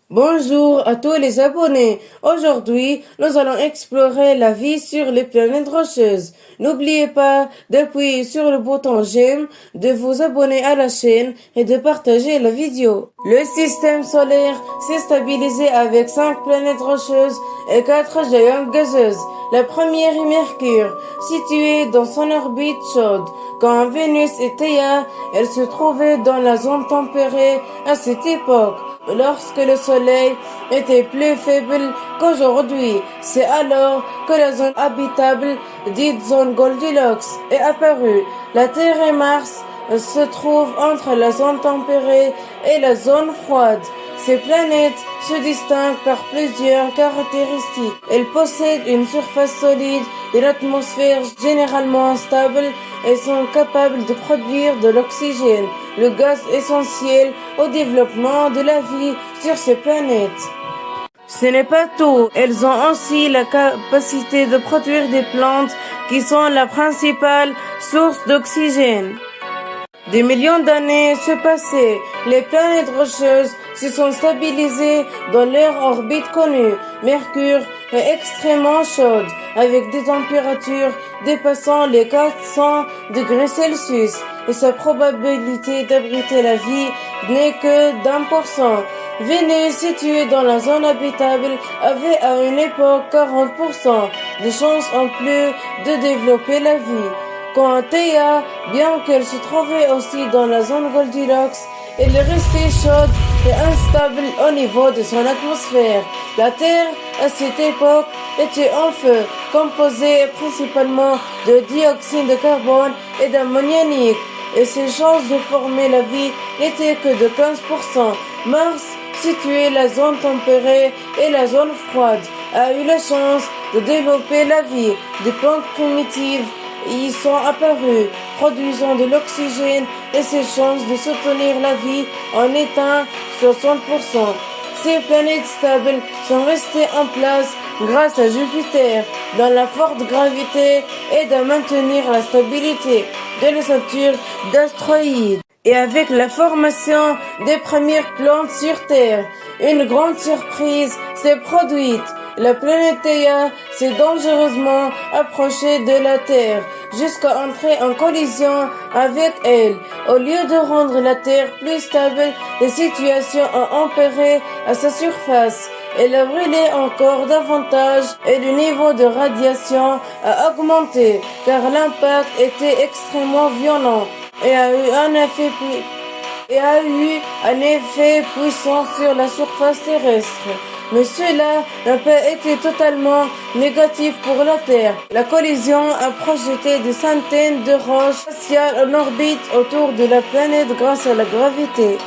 Bonjour à tous les abonnés. Aujourd'hui, nous allons explorer la vie sur les planètes rocheuses. N'oubliez pas d'appuyer sur le bouton j'aime, de vous abonner à la chaîne et de partager la vidéo. Le système solaire s'est stabilisé avec 5 planètes rocheuses et 4 géantes gazeuses. La première est Mercure, située dans son orbite chaude. Quand Vénus et Théa, elles se trouvaient dans la zone tempérée à cette époque, lorsque le Soleil était plus faible qu'aujourd'hui. C'est alors que la zone habitable, dite zone Goldilocks, est apparue. La Terre et Mars se trouvent entre la zone tempérée et la zone froide. Ces planètes se distinguent par plusieurs caractéristiques. Elles possèdent une surface solide, une atmosphère généralement stable et sont capables de produire de l'oxygène, le gaz essentiel au développement de la vie sur ces planètes. Ce n'est pas tout, elles ont aussi la capacité de produire des plantes qui sont la principale source d'oxygène. Des millions d'années se passaient, les planètes rocheuses se sont stabilisées dans leur orbite connue. Mercure est extrêmement chaude, avec des températures dépassant les 400 degrés Celsius, et sa probabilité d'abriter la vie n'est que d'1%. Vénus, située dans la zone habitable, avait à une époque 40% de chances en plus de développer la vie. Quant à Théa, bien qu'elle se trouvait aussi dans la zone Goldilocks, elle est restée chaude et instable au niveau de son atmosphère. La Terre, à cette époque, était en feu, composée principalement de dioxyde de carbone et d'ammoniaque, et ses chances de former la vie n'étaient que de 15%. Mars, situé la zone tempérée et la zone froide, a eu la chance de développer la vie. Des plantes primitives y sont apparus, produisant de l'oxygène, et ses chances de soutenir la vie en étant 60%. Ces planètes stables sont restées en place grâce à Jupiter, dans la forte gravité et de maintenir la stabilité de la ceinture d'astéroïdes. Et avec la formation des premières plantes sur Terre, une grande surprise s'est produite. La planète Théa s'est dangereusement approchée de la Terre jusqu'à entrer en collision avec elle. Au lieu de rendre la Terre plus stable, les situations ont empiré à sa surface. Elle a brûlé encore davantage et le niveau de radiation a augmenté car l'impact était extrêmement violent et a eu un effet puissant sur la surface terrestre. Mais cela n'a pas été totalement négatif pour la Terre. La collision a projeté des centaines de roches spatiales en orbite autour de la planète grâce à la gravité.